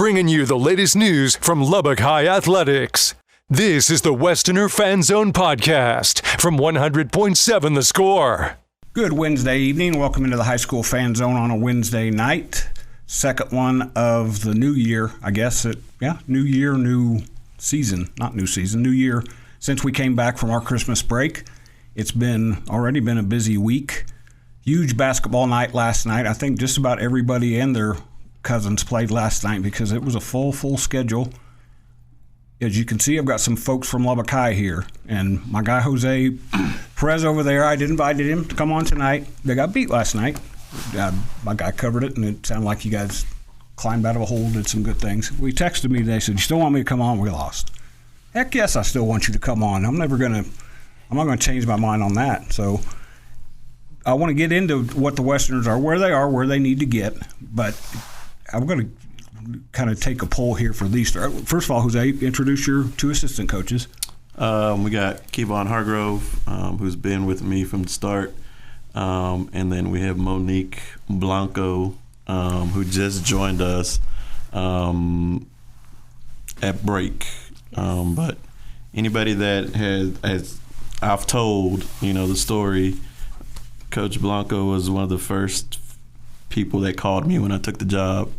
bringing you the latest news from Lubbock High Athletics. This is the Westerner Fan Zone podcast from 100.7 The Score. Good Wednesday evening. Welcome into the high school fan zone on a Wednesday night. Second one of the new year, I guess. New year, new season. Not new season, new year. Since we came back from our Christmas break, it's already been a busy week. Huge basketball night last night. I think just about everybody and their cousins played last night because it was a full schedule. As you can see, I've got some folks from Lubbock High here. And my guy Jose Perez over there, I'd invited him to come on tonight. They got beat last night. My guy covered it, and it sounded like you guys climbed out of a hole, did some good things. We texted me today, said, you still want me to come on? We lost. Heck yes, I still want you to come on. I'm not going to change my mind on that. So I want to get into what the Westerners are, where they need to get. But I'm going to kind of take a poll here for these. First of all, Jose, introduce your two assistant coaches. We got Kevone Hargrove, who's been with me from the start. And then we have Monique Blanco, who just joined us at break. But anybody that has I've told, the story, Coach Blanco was one of the first people that called me when I took the job.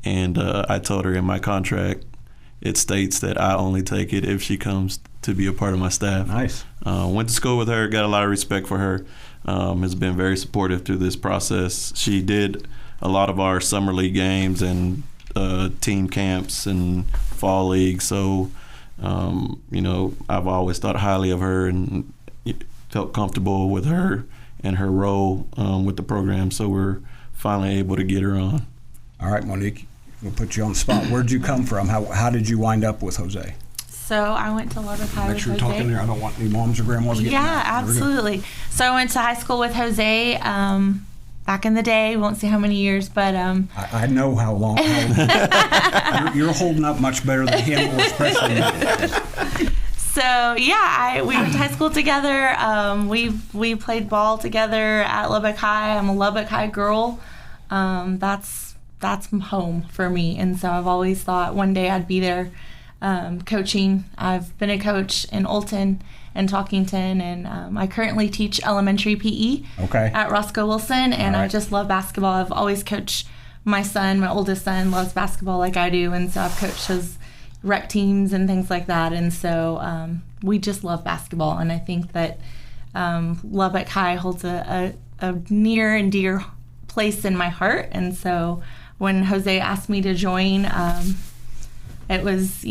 And I told her in my contract, it states that I only take it if she comes to be a part of my staff. Nice. Went to school with her, got a lot of respect for her. Has been very supportive through this process. She did a lot of our summer league games and team camps and fall league. So, I've always thought highly of her and felt comfortable with her and her role with the program. So we're finally able to get her on. All right, Monique, we'll put you on the spot. Where'd you come from? How did you wind up with Jose? So I went to Lubbock High with Jose. Make sure you're talking there. I don't want any moms or grandmas getting Yeah, absolutely. So I went to high school with Jose back in the day. Won't say how many years, but I know how long. You're holding up much better than him, or especially me. So we went to high school together. We played ball together at Lubbock High. I'm a Lubbock High girl. That's home for me, and so I've always thought one day I'd be there coaching. I've been a coach in Olton and Talkington, and I currently teach elementary PE at Roscoe Wilson, and I just love basketball. I've always coached my son. My oldest son loves basketball like I do, and so I've coached his rec teams and things like that, and so we just love basketball, and I think that Lubbock High holds a near and dear place in my heart, and so when Jose asked me to join, it was,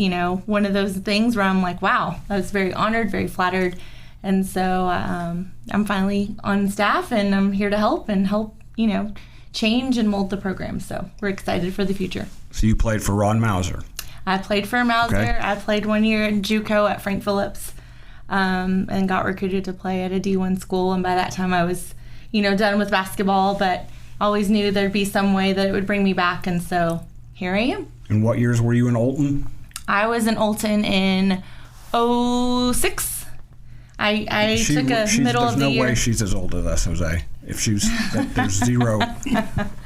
one of those things where I'm like, wow, I was very honored, very flattered, and so I'm finally on staff, and I'm here to help change and mold the program, so we're excited for the future. So you played for Ron Mauser. I played for Mauser. Okay. I played 1 year in JUCO at Frank Phillips, and got recruited to play at a D1 school, and by that time I was, done with basketball, but always knew there'd be some way that it would bring me back, and so here I am. And what years were you in Olton? I was in Olton in 06. I took a middle of the year. There's no way she's as old as us, Jose. There's zero.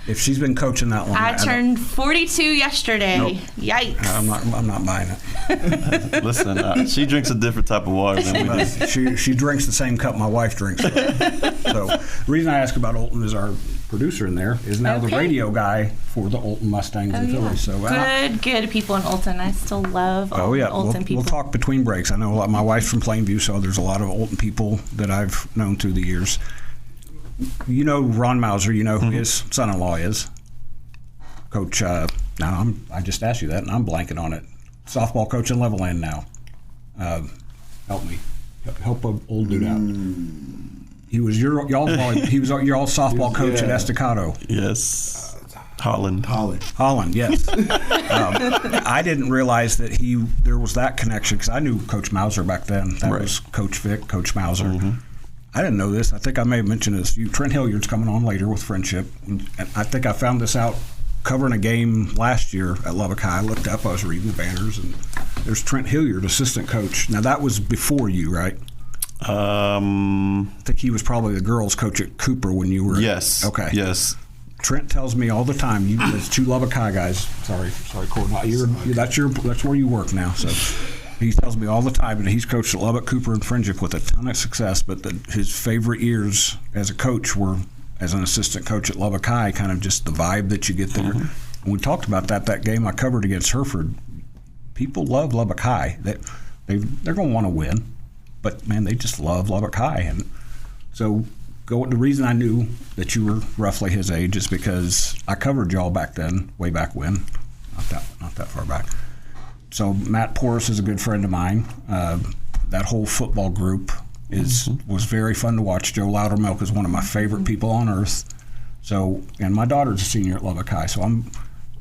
If she's been coaching that long. I turned 42 yesterday. Nope. Yikes. I'm not buying it. Listen, she drinks a different type of water than we do. She drinks the same cup my wife drinks. So the reason I ask about Olton is our producer in there is now the radio guy for the Olton Mustangs and Phillies. So good people in Olton. I still love Olton people. We'll talk between breaks. I know a lot. My wife's from Plainview, so there's a lot of Olton people that I've known through the years. You know Ron Mauser. You know who his son-in-law is, Coach. I just asked you that, and I'm blanking on it. Softball coach in Levelland now. Help me. Help an old dude out. He was your y'all's softball coach at Estacado. Yes. Holland, yes. I didn't realize that there was that connection because I knew Coach Mauser back then. That was Coach Vic, Coach Mauser. Mm-hmm. I didn't know this. I think I may have mentioned this. Trent Hilliard's coming on later with Friendship. And I think I found this out covering a game last year at Lubbock High. I looked up, I was reading the banners, and there's Trent Hilliard, assistant coach. Now, that was before you, right? I think he was probably the girls' coach at Cooper when you were. Yes. Okay. Yes. Trent tells me all the time, there's two Lubbock High guys. Sorry, Courtney. That's where you work now. So he tells me all the time that he's coached at Lubbock, Cooper, and Friendship with a ton of success, but that his favorite years as a coach were as an assistant coach at Lubbock High, kind of just the vibe that you get there. Mm-hmm. And we talked about that game I covered against Hereford. People love Lubbock High. They're going to want to win, but, man, they just love Lubbock High. And so the reason I knew that you were roughly his age is because I covered y'all back then, way back when, not that far back. So Matt Porras is a good friend of mine. That whole football group was very fun to watch. Joe Loudermilk is one of my favorite people on earth. So, and my daughter's a senior at Lubbock High, so I'm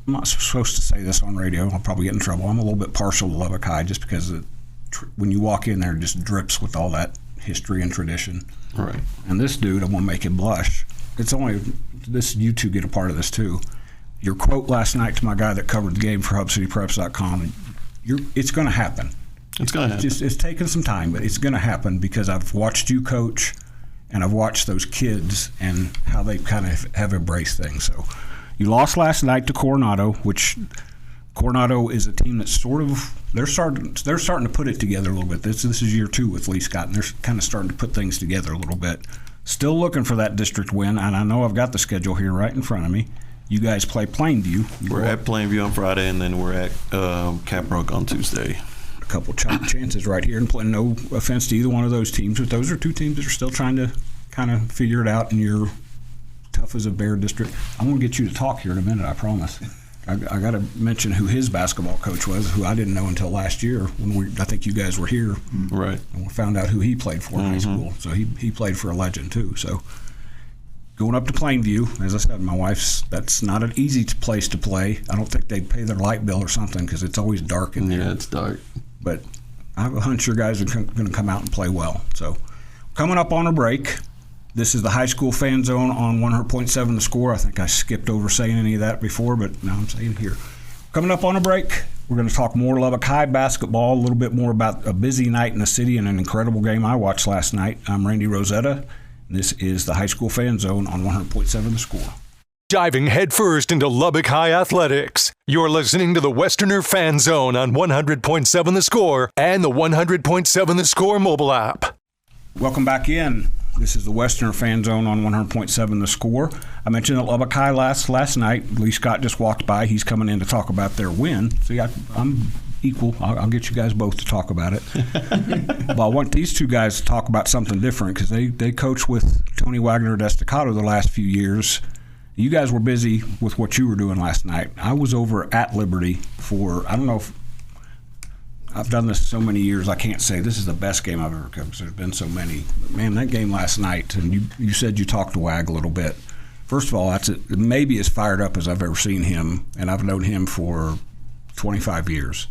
not supposed to say this on radio. I'll probably get in trouble. I'm a little bit partial to Lubbock High just because when you walk in there, it just drips with all that history and tradition. Right. And this dude, I'm going to make him blush. You two get a part of this too. Your quote last night to my guy that covered the game for HubCityPreps.com, it's going to happen. It's going to happen. It's taken some time, but it's going to happen because I've watched you coach and I've watched those kids and how they kind of have embraced things. So you lost last night to Coronado, which Coronado is a team that's they're starting to put it together a little bit. This is year 2 with Lee Scott, and they're kind of starting to put things together a little bit. Still looking for that district win, and I know I've got the schedule here right in front of me. You guys play Plainview. We're at Plainview on Friday, and then we're at Caprock on Tuesday. A couple chances right here, and no offense to either one of those teams, but those are two teams that are still trying to kind of figure it out in your tough as a bear district. I'm going to get you to talk here in a minute, I promise. I got to mention who his basketball coach was, who I didn't know until last year when I think you guys were here. Right. And we found out who he played for in high school. So he played for a legend too. So going up to Plainview, as I said, my wife's, that's not an easy place to play. I don't think they'd pay their light bill or something because it's always dark in there. Yeah, it's dark. But I have a hunch your guys are going to come out and play well. So coming up on a break, this is the High School Fan Zone on 100.7 The Score. I think I skipped over saying any of that before, but now I'm saying it here. Coming up on a break, we're going to talk more Lubbock High basketball, a little bit more about a busy night in the city and an incredible game I watched last night. I'm Randy Rosetta. This is the High School Fan Zone on 100.7 The Score. Diving headfirst into Lubbock High athletics, you're listening to the Westerner Fan Zone on 100.7 The Score and the 100.7 The Score mobile app. Welcome back in. This is the Westerner Fan Zone on 100.7 The Score. I mentioned that Lubbock High last night. Lee Scott just walked by. He's coming in to talk about their win. See, I'm equal. I'll get you guys both to talk about it. But I want these two guys to talk about something different because they coach with Tony Wagner at Estacado the last few years. You guys were busy with what you were doing last night. I was over at Liberty for, I don't know if I've done this so many years, I can't say this is the best game I've ever coached. There's been so many. But man, that game last night, and you said you talked to Wag a little bit. First of all, that's maybe as fired up as I've ever seen him, and I've known him for 25 years.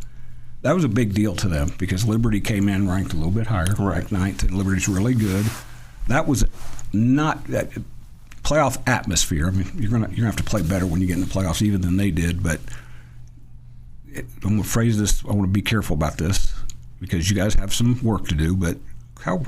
That was a big deal to them because Liberty came in ranked a little bit higher, ranked 9th, and Liberty's really good. That was not that playoff atmosphere. I mean, you're gonna have to play better when you get in the playoffs, even than they did, but I'm going to phrase this, I want to be careful about this because you guys have some work to do, but how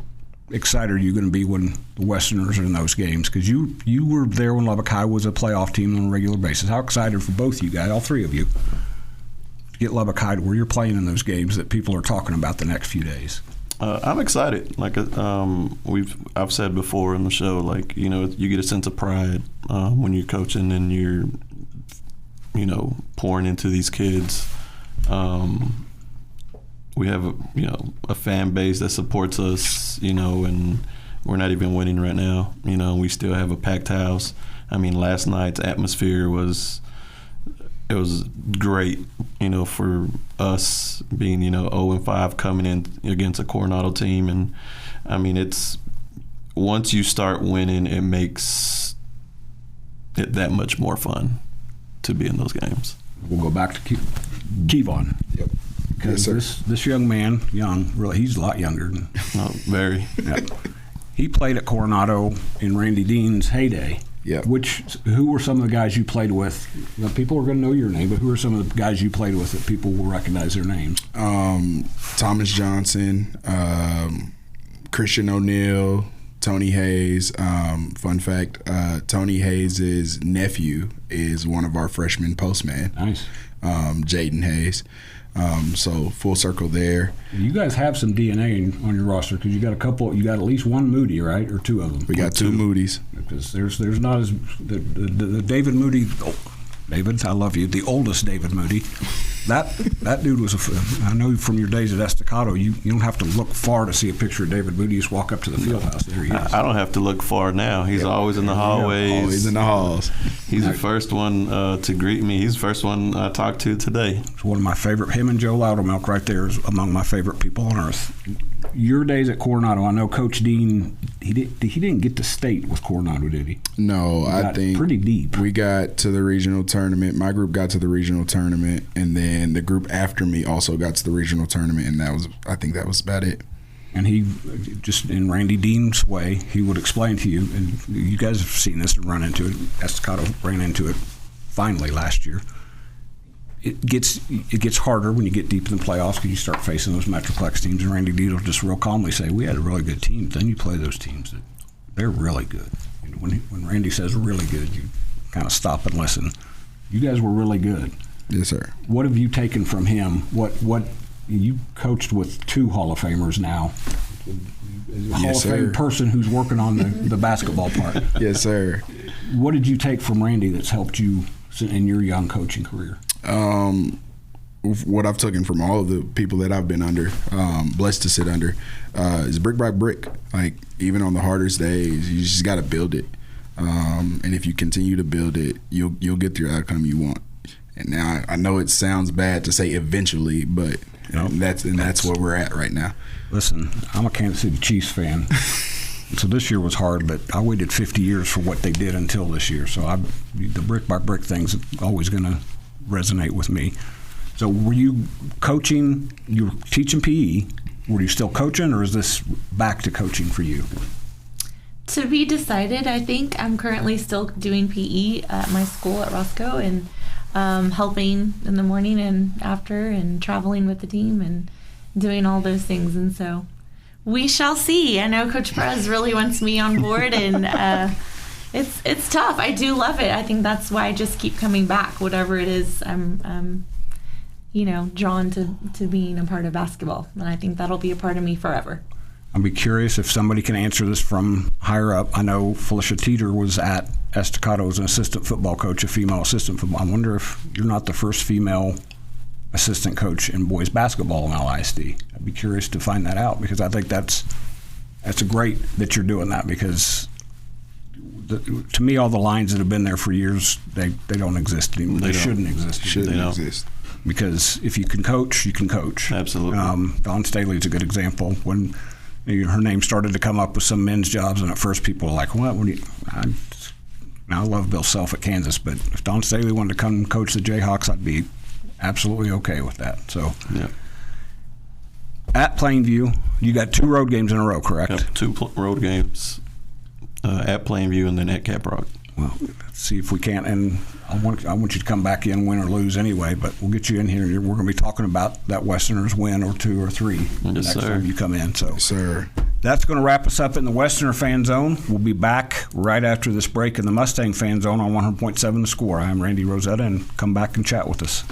excited are you going to be when the Westerners are in those games? Because you were there when Lubbock High was a playoff team on a regular basis. How excited for both you guys, all three of you, to get Lubbock High to where you're playing in those games that people are talking about the next few days? I'm excited. Like I've said before in the show, like, you know, you get a sense of pride when you're coaching and you're, you know, pouring into these kids. We have a fan base that supports us, you know, and we're not even winning right now. You know, we still have a packed house. I mean, last night's atmosphere was great, you know, for us being, you know, 0-5 coming in against a Coronado team. And I mean, it's once you start winning, it makes it that much more fun to be in those games. We'll go back to Kevone. Yep. Because this young man, really, he's a lot younger than. Oh, very. Yeah. He played at Coronado in Randy Dean's heyday. Yeah. Who were some of the guys you played with? You know, people are going to know your name, but who are some of the guys you played with that people will recognize their names? Thomas Johnson, Christian O'Neill, Tony Hayes. Fun fact, Tony Hayes' nephew is one of our freshman postmen. Nice. Jaden Hayes. So full circle there. You guys have some DNA on your roster because you got at least one Moody, right, or two of them. We got two Moody's. Because there's not as the David Moody. Oh, David, I love you. The oldest David Moody. That dude was I know from your days at Estacado, you don't have to look far to see a picture of David Moody. You just walk up to the field house. There he is. I don't have to look far now. He's always in the hallways. Always in the halls. He's the first one to greet me. He's the first one I talked to today. It's one of my favorite. Him and Joe Loudermilk right there is among my favorite people on earth. Your days at Coronado, I know Coach Dean. He didn't get to state with Coronado, did he? No, I think pretty deep. We got to the regional tournament. My group got to the regional tournament, and then the group after me also got to the regional tournament, and I think that was about it. And he, just in Randy Dean's way, he would explain to you, and you guys have seen this and run into it. Estacado ran into it finally last year. It gets harder when you get deep in the playoffs because you start facing those Metroplex teams, and Randy Dean will just real calmly say, "We had a really good team." Then you play those teams that they're really good. And when Randy says really good, you kind of stop and listen. You guys were really good. Yes, sir. What have you taken from him? What you coached with two Hall of Famers now? A Hall of Fame person who's working on the basketball part. Yes, sir. What did you take from Randy that's helped you in your young coaching career? What I've taken from all of the people that I've been under, blessed to sit under, is brick by brick. Like, even on the hardest days, you just got to build it. And if you continue to build it, you'll get the outcome you want. And now I know it sounds bad to say eventually, but that's where we're at right now. Listen, I'm a Kansas City Chiefs fan. So this year was hard, but I waited 50 years for what they did until this year. So the brick by brick thing's always going to resonate with me. So were you coaching, you were teaching PE, were you still coaching, or is this back to coaching for you? To be decided. I think I'm currently still doing PE at my school at Roscoe, and helping in the morning and after, and traveling with the team and doing all those things. And so we shall see. I know Coach Perez really wants me on board, and it's tough. I do love it. I think that's why I just keep coming back. Whatever it is, I'm drawn to being a part of basketball, and I think that'll be a part of me forever. I'd be curious if somebody can answer this from higher up. I know Felicia Teeter was at Estacado as an assistant football coach, a female assistant football. I wonder if you're not the first female assistant coach in boys basketball in LISD. I'd be curious to find that out, because I think that's great that you're doing that, because to me, all the lines that have been there for years, they don't exist anymore. They shouldn't exist. Shouldn't exist. Because if you can coach, you can coach. Absolutely. Dawn Staley's a good example. When her name started to come up with some men's jobs, and at first people were like, "What? I love Bill Self at Kansas, but if Dawn Staley wanted to come coach the Jayhawks, I'd be absolutely okay with that." So, yeah. At Plainview, you got 2 road games in a row, correct? Yep, 2 road games at Plainview and then at Caprock. Well, let's see if we can. And I want you to come back in, win or lose anyway, but we'll get you in here. We're going to be talking about that Westerners win or 2 or 3 next time you come in. So, yes, sir. That's going to wrap us up in the Westerner Fan Zone. We'll be back right after this break in the Mustang Fan Zone on 100.7 The Score. I'm Randy Rosetta, and come back and chat with us.